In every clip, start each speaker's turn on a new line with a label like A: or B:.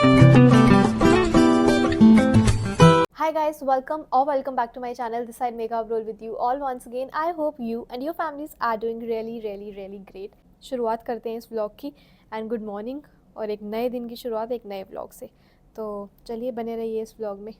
A: Hi guys, welcome back to my channel. This side Megha Abrol with you all once again. I hope you and your families are doing really great. शुरुआत करते हैं इस vlog की and good morning और एक नए दिन की शुरुआत एक नए व्लॉग से। तो चलिए बने रहिए इस व्लॉग में।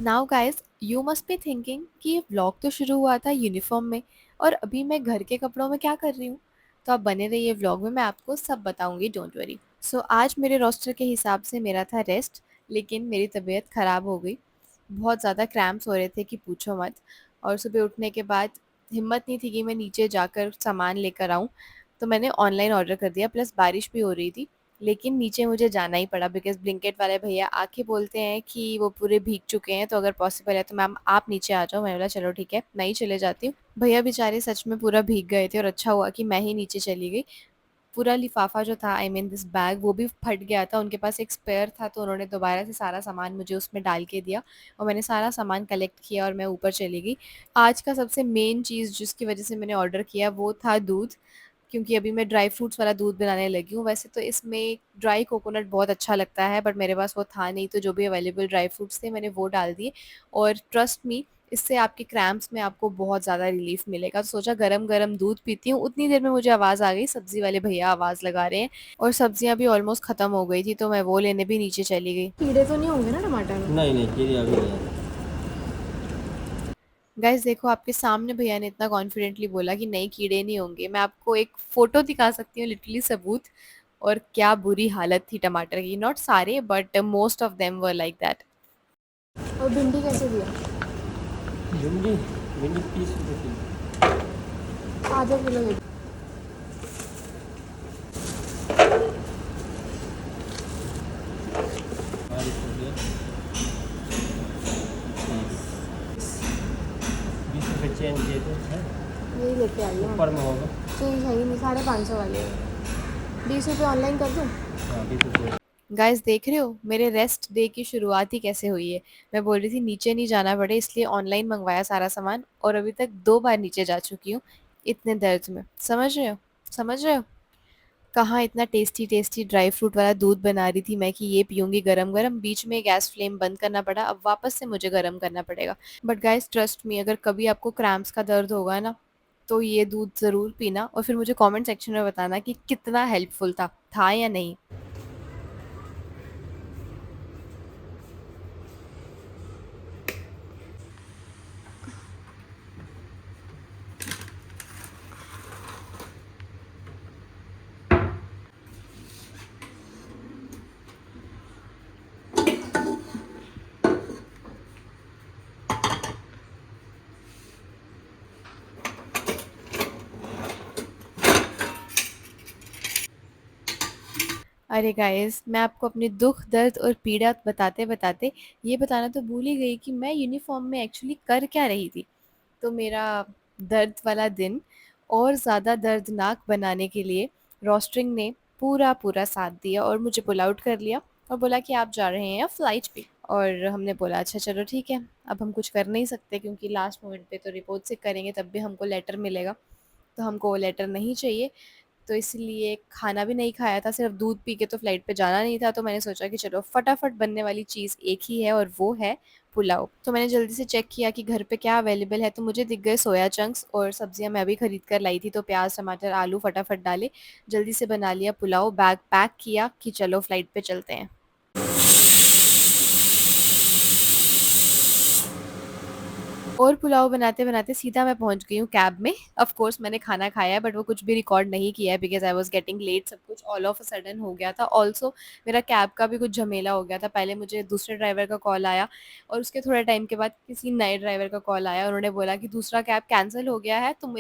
A: Now guys you must be thinking कि ये व्लॉग तो शुरू हुआ था यूनिफॉर्म में और अभी मैं घर के कपड़ों में क्या कर रही हूँ। तो आप बने रहिए व्लॉग में, मैं आपको सब बताऊंगी, डोंट वरी। सो आज मेरे रोस्टर के हिसाब से मेरा था रेस्ट, लेकिन मेरी तबीयत ख़राब हो गई। बहुत ज़्यादा क्रैम्प्स हो रहे थे कि पूछो मत। और सुबह उठने के बाद हिम्मत नहीं थी कि मैं नीचे जाकर सामान लेकर आऊँ, तो मैंने ऑनलाइन ऑर्डर कर दिया। प्लस बारिश भी हो रही थी, लेकिन नीचे मुझे जाना ही पड़ा बिकॉज़ ब्लिंकिट वाले भैया आके बोलते हैं कि वो पूरे भीग चुके हैं, तो अगर पॉसिबल है तो मैम आप नीचे आ जाओ। मैंने बोला चलो ठीक है, मैं ही चले जाती हूँ। भैया बेचारे सच में पूरा भीग गए थे और अच्छा हुआ कि मैं ही नीचे चली गई। पूरा लिफाफा जो था, आई मीन दिस बैग, वो भी फट गया था। उनके पास एक स्पेयर था, तो उन्होंने दोबारा से सारा सामान मुझे उसमें डाल के दिया और मैंने सारा सामान कलेक्ट किया और मैं ऊपर चली गई। आज का सबसे मेन चीज़ जिसकी वजह से मैंने ऑर्डर किया वो था दूध, क्योंकि अभी मैं ड्राई फ्रूट्स वाला दूध बनाने लगी हूँ। वैसे तो इसमें ड्राई कोकोनट बहुत अच्छा लगता है, बट मेरे पास वो था नहीं, तो जो भी अवेलेबल ड्राई फ्रूट्स थे मैंने वो डाल दिए। और ट्रस्ट मी, इससे आपके क्रैम्प्स में आपको बहुत ज़्यादा रिलीफ मिलेगा। तो सोचा गरम-गरम दूध पीती हूँ, उतनी देर में मुझे आवाज़ आ गई, सब्ज़ी वाले भैया आवाज़ लगा रहे हैं और सब्जियाँ भी ऑलमोस्ट ख़त्म हो गई थी, तो मैं वो लेने भी नीचे चली गई। कीड़े तो नहीं होंगे ना टमाटर में?
B: नहीं नहीं, कीड़े अभी नहीं आए।
A: गाइस देखो, आपके सामने भैया ने इतना कॉन्फिडेंटली बोला कि नहीं कीड़े नहीं होंगे। मैं आपको एक फ़ोटो दिखा सकती हूँ, लिटरली सबूत। और क्या बुरी हालत थी टमाटर की, नॉट सारे but most of them were like that. और भिंडी कैसे दिया?
B: भिंडी भिंडी 30 रुपये किलो।
A: आधा किलो दे।
B: 40 रुपये, 20 रुपये चेंज दे दो है।
A: यही लेके आई हूँ।
B: ऊपर में होगा।
A: चेंज है ही नहीं, 550 वाले हैं। 20 रुपये ऑनलाइन कर दूँ?
B: हाँ, 20 रुपये।
A: गाइस देख रहे हो मेरे रेस्ट डे की शुरुआत ही कैसे हुई है। मैं बोल रही थी नीचे नहीं जाना पड़े, इसलिए ऑनलाइन मंगवाया सारा सामान और अभी तक 2 बार नीचे जा चुकी हूँ इतने दर्द में। समझ रहे हो? समझ रहे हो? कहाँ इतना टेस्टी टेस्टी ड्राई फ्रूट वाला दूध बना रही थी मैं कि ये पीऊंगी गरम गरम, बीच में गैस फ्लेम बंद करना पड़ा, अब वापस से मुझे गरम करना पड़ेगा। बट गाइस ट्रस्ट मी, अगर कभी आपको क्रैम्प्स का दर्द होगा ना, तो ये दूध ज़रूर पीना और फिर मुझे कमेंट सेक्शन में बताना कि कितना हेल्पफुल था या नहीं। अरे गाइस, मैं आपको अपनी दुख दर्द और पीड़ा बताते बताते ये बताना तो भूल ही गई कि मैं यूनिफॉर्म में एक्चुअली कर क्या रही थी। तो मेरा दर्द वाला दिन और ज़्यादा दर्दनाक बनाने के लिए रोस्टरिंग ने पूरा पूरा साथ दिया और मुझे पुल आउट कर लिया और बोला कि आप जा रहे हैं फ़्लाइट पे। और हमने बोला अच्छा चलो ठीक है, अब हम कुछ कर नहीं सकते क्योंकि लास्ट मोमेंट पे तो रिपोर्ट चेक करेंगे तब भी हमको लेटर मिलेगा, तो हमको वो लेटर नहीं चाहिए। तो इसलिए खाना भी नहीं खाया था, सिर्फ दूध पी के तो फ्लाइट पे जाना नहीं था, तो मैंने सोचा कि चलो फटाफट बनने वाली चीज़ एक ही है और वो है पुलाव। तो मैंने जल्दी से चेक किया कि घर पे क्या अवेलेबल है, तो मुझे दिख गए सोया चंक्स और सब्जियां मैं भी खरीद कर लाई थी, तो प्याज टमाटर आलू फटाफट डाले, जल्दी से बना लिया पुलाव, बैग पैक किया कि चलो फ्लाइट पे चलते हैं। और पुलाव बनाते-बनाते सीधा मैं पहुँच गई हूँ कैब में। ऑफ़ कोर्स मैंने खाना खाया है बट वो कुछ भी रिकॉर्ड नहीं किया है because I was getting late, सब कुछ ऑल ऑफ अ सडन हो गया था। ऑल्सो मेरा कैब का भी कुछ झमेला हो गया था। पहले मुझे दूसरे ड्राइवर का कॉल आया और उसके थोड़े टाइम के बाद किसी नए ड्राइवर का कॉल आया। उन्होंने बोला कि दूसरा कैब कैंसल हो गया है, तो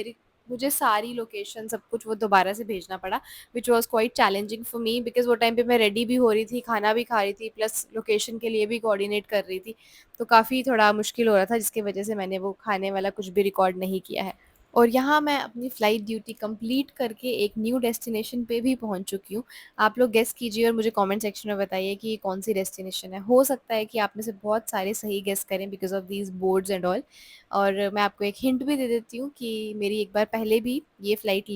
A: मुझे सारी लोकेशन सब कुछ वो दोबारा से भेजना पड़ा, which was quite challenging for me because वो टाइम पे मैं रेडी भी हो रही थी, खाना भी खा रही थी, प्लस लोकेशन के लिए भी कोऑर्डिनेट कर रही थी। तो काफ़ी थोड़ा मुश्किल हो रहा था, जिसकी वजह से मैंने वो खाने वाला कुछ भी रिकॉर्ड नहीं किया है। और यहाँ मैं अपनी फ़्लाइट ड्यूटी कंप्लीट करके एक न्यू डेस्टिनेशन पे भी पहुँच चुकी हूँ। आप लोग गेस कीजिए और मुझे कमेंट सेक्शन में बताइए कि ये कौन-सी डेस्टिनेशन है। हो सकता है कि आप में से बहुत सारे सही गेस करें because of these boards and all. और मैं आपको एक हिंट भी दे देती हूँ कि मेरी एक बार पहले भी ये फ़्लाइट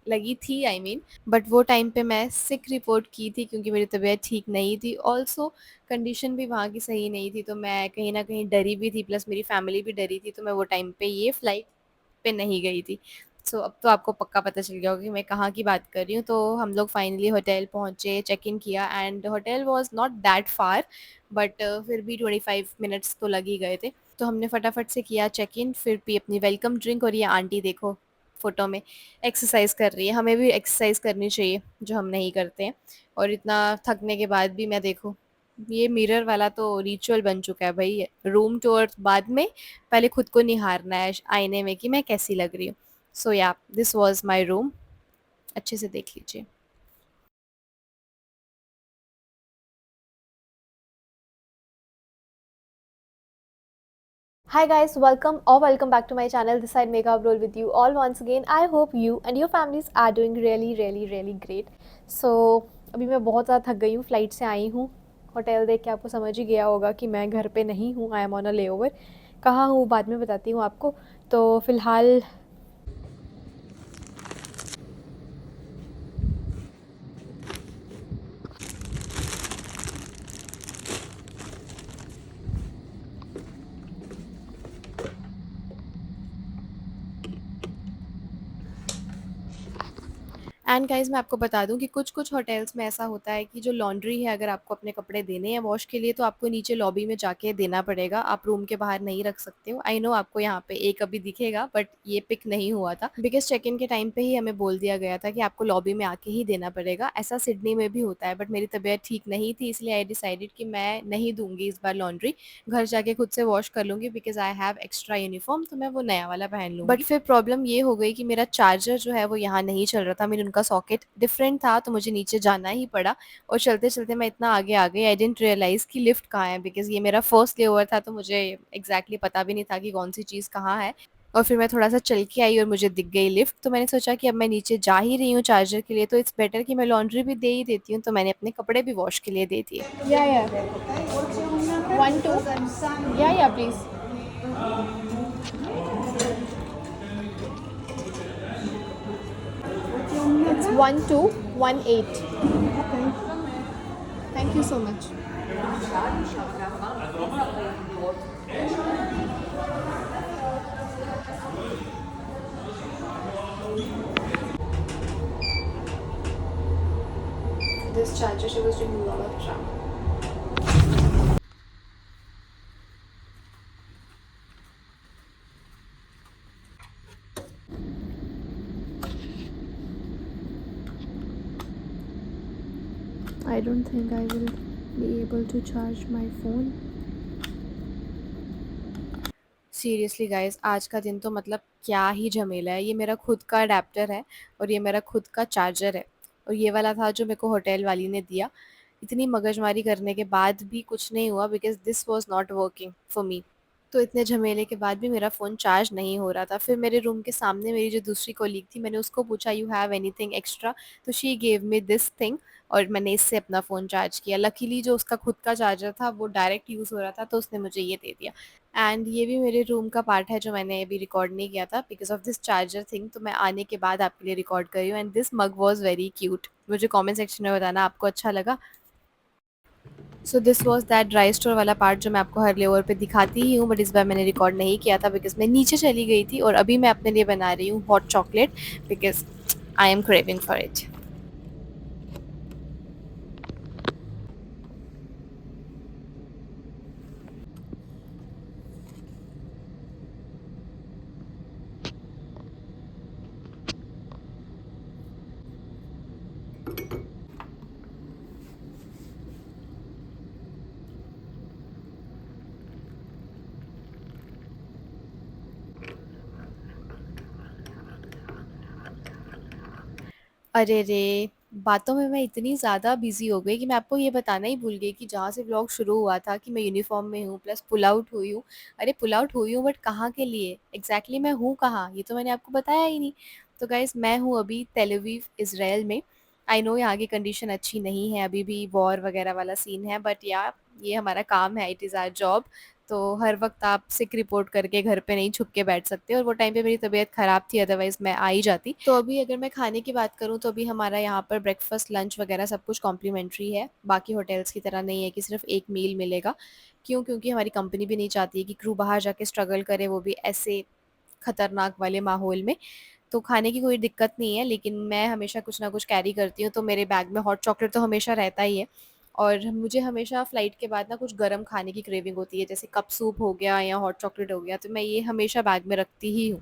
A: लगी थी आई मीन, बट वो टाइम पे मैं सिक रिपोर्ट की थी क्योंकि मेरी तबीयत ठीक नहीं थी। ऑल्सो कंडीशन भी वहाँ की सही नहीं थी, तो मैं कहीं न कहीं डरी भी थी, प्लस मेरी फैमिली भी डरी थी, तो मैं वो टाइम पे ये फ़्लाइट पे नहीं गई थी। सो अब तो आपको पक्का पता चल गया होगा कि मैं कहाँ की बात कर रही हूँ। तो हम लोग फाइनली होटल पहुँचे, चेक इन किया and hotel was not that far, but फिर भी 25 मिनट्स तो लग ही गए थे। तो हमने फटाफट से किया चेक इन, फिर पी अपनी वेलकम ड्रिंक, और ये आंटी देखो फ़ोटो में एक्सरसाइज़ कर रही है। हमें भी एक्सरसाइज़ करनी चाहिए, जो हम नहीं करते हैं। और इतना थकने के बाद भी मैं देखो, ये मिरर वाला तो रिचुअल बन चुका है भई। रूम टूर बाद में पहले खुद को निहारना है आईने में कि मैं कैसी लग रही हूँ। सो या दिस वाज़ माय रूम, अच्छे से देख लीजिए।
C: Hi guys, welcome back to my channel. This side Makeup Roll with you all once again. I hope you and your families are doing really great. So अभी मैं बहुत ज़्यादा थक गई हूँ, फ्लाइट से आई हूँ। होटल देख के आपको समझ ही गया होगा कि मैं घर पे नहीं हूँ, I am on a layover. कहाँ हूँ बाद में बताती हूँ आपको। तो फ़िलहाल
A: एंड गाइज़ मैं आपको बता दूँ कि कुछ-कुछ होटल्स में ऐसा होता है कि जो लॉन्ड्री है, अगर आपको अपने कपड़े देने हैं वॉश के लिए, तो आपको नीचे लॉबी में जाके देना पड़ेगा, आप रूम के बाहर नहीं रख सकते हो। आई नो आपको यहाँ पे एक अभी दिखेगा, बट ये पिक नहीं हुआ था बिकॉज़ चेक इन के टाइम पे ही हमें बोल दिया गया था कि आपको लॉबी में आके ही देना पड़ेगा। ऐसा सिडनी में भी होता है, बट मेरी तबीयत ठीक नहीं थी, इसलिए आई डिसाइडेड कि मैं नहीं दूँगी इस बार लॉन्ड्री, घर जाके खुद से वॉश कर लूँगी because I have extra uniform, तो मैं वो नया वाला पहन लूँगी। बट फिर प्रॉब्लम ये हो गई कि मेरा चार्जर जो है वो यहाँ नहीं चल रहा था, मीन उनका सॉकेट डिफरेंट था, तो मुझे नीचे जाना ही पड़ा। और चलते-चलते मैं इतना आगे आ गई, आई डिडंट रियलाइज़ कि लिफ्ट कहाँ है बिकॉज़ ये मेरा फर्स्ट लेओवर था, तो मुझे एग्ज़ैक्टली पता भी नहीं था कि कौन-सी चीज़ कहाँ है। और फिर मैं थोड़ा-सा चल के आई और मुझे दिख गई लिफ्ट, तो मैंने सोचा कि अब मैं नीचे जा ही रही हूँ चार्जर के लिए, तो इट्स बेटर कि मैं लॉन्ड्री भी दे ही देती हूँ, तो मैंने अपने कपड़े भी वॉश के लिए दे दिए।
C: yeah, 1 2 yeah please. It's 1218. Thank you so much. This charger, she was doing a lot of travel. I don't think I will be able to charge my phone.
A: Seriously guys, आज का दिन तो मतलब क्या ही झमेला है। ये मेरा खुद का अडेप्टर है और ये मेरा खुद का चार्जर है, और ये वाला था जो मेरे को होटल वाली ने दिया। इतनी मगजमारी करने के बाद भी कुछ नहीं हुआ because this was not working for me. तो इतने झमेले के बाद भी मेरा फ़ोन चार्ज नहीं हो रहा था। फिर मेरे रूम के सामने मेरी जो दूसरी कॉलीग थी, मैंने उसको पूछा, यू हैव एनीथिंग एक्स्ट्रा? तो she gave me this thing, और मैंने इससे अपना फ़ोन चार्ज किया। लकीली जो उसका खुद का चार्जर था वो डायरेक्ट यूज़ हो रहा था, तो उसने मुझे ये दे दिया। एंड ये भी मेरे रूम का पार्ट है जो मैंने अभी रिकॉर्ड नहीं किया था because of this charger thing, तो मैं आने के बाद आपके लिए रिकॉर्ड कर रही हूँ। And this mug was very cute. मुझे कमेंट सेक्शन में बताना आपको अच्छा लगा। So this was that dry store वाला पार्ट जो मैं आपको हर लेवर पे दिखाती ही हूँ, बट इस बार मैंने रिकॉर्ड नहीं किया था बिकॉज़ मैं नीचे चली गई थी, और अभी मैं अपने लिए बना रही हूँ hot chocolate because I am craving for it. अरे रे! बातों में मैं इतनी ज़्यादा बिज़ी हो गई कि मैं आपको ये बताना ही भूल गई कि जहाँ से व्लॉग शुरू हुआ था कि मैं यूनिफ़ॉर्म में हूँ प्लस पुल आउट हुई हूँ। अरे पुल आउट हुई हूँ बट कहाँ के लिए? एग्ज़ैक्टली मैं हूँ कहाँ? ये तो मैंने आपको बताया ही नहीं। तो गाइज़ मैं हूँ अभी तेल अवीव इज़राइल में। आई नो यहाँ की कंडीशन अच्छी नहीं है, अभी भी वॉर वग़ैरह वाला सीन है बट या ये हमारा काम है, इट इज़ आवर जॉब। तो हर वक़्त आप सिक रिपोर्ट करके घर पे नहीं छुप के बैठ सकते और वो टाइम पे मेरी तबीयत ख़राब थी अदरवाइज़ मैं आ ही जाती। तो अभी अगर मैं खाने की बात करूँ तो अभी हमारा यहाँ पर ब्रेकफ़ास्ट, लंच वग़ैरह सब कुछ कॉम्प्लिमेंट्री है। बाकी होटल्स की तरह नहीं है कि सिर्फ़ एक मील मिलेगा। क्यों? क्योंकि हमारी कंपनी भी नहीं चाहती है कि क्रू बाहर जाके स्ट्रगल करे, वो भी ऐसे खतरनाक वाले माहौल में। तो खाने की कोई दिक्कत नहीं है, लेकिन मैं हमेशा कुछ ना कुछ कैरी करती हूँ, तो मेरे बैग में हॉट चॉकलेट तो हमेशा रहता ही है। और मुझे हमेशा फ़्लाइट के बाद ना कुछ गरम खाने की क्रेविंग होती है, जैसे कप सूप हो गया या हॉट चॉकलेट हो गया, तो मैं ये हमेशा बैग में रखती ही हूँ।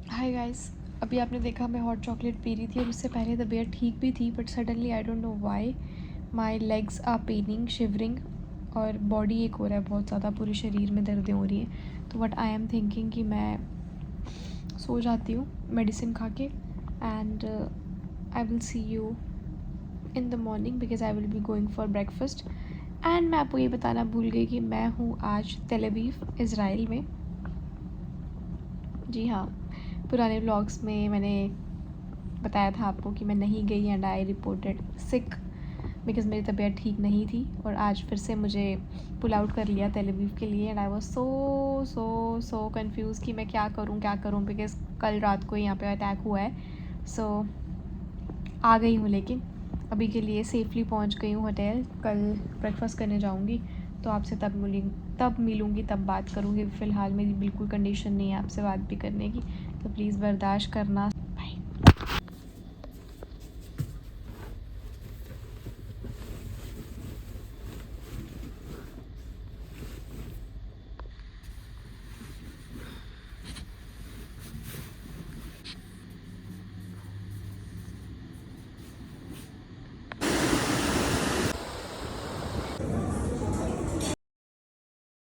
C: हाय गाइस, अभी आपने देखा मैं हॉट चॉकलेट पी रही थी और उससे पहले तबीयत ठीक भी थी, but suddenly I don't know why my legs are paining, shivering, और बॉडी एक हो रहा है बहुत ज़्यादा, पूरे शरीर में दर्दें हो रही हैं। तो व्हाट आई एम थिंकिंग कि मैं सो जाती हूँ मेडिसिन खा के, and I will see you in the morning because I will be going for breakfast. And मैं आपको ये बताना भूल गई कि मैं हूँ आज तेल अवीव इज़राइल में। जी हाँ, पुराने व्लॉग्स में मैंने बताया था आपको कि मैं नहीं गई and I reported sick because मेरी तबीयत ठीक नहीं थी, और आज फिर से मुझे पुल आउट कर लिया तेल अवीव के लिए, and I was so so so confuse कि मैं क्या करूँ बिकॉज़ कल रात को यहाँ पे अटैक हुआ है। सो आ गई हूँ, लेकिन अभी के लिए सेफ़ली पहुँच गई हूँ होटल। कल ब्रेकफास्ट करने जाऊँगी, तो आपसे तब मिलूँगी, तब बात करूँगी। फ़िलहाल मेरी बिल्कुल कंडीशन नहीं है आपसे बात भी करने की, तो प्लीज़ बर्दाश्त करना। बाय।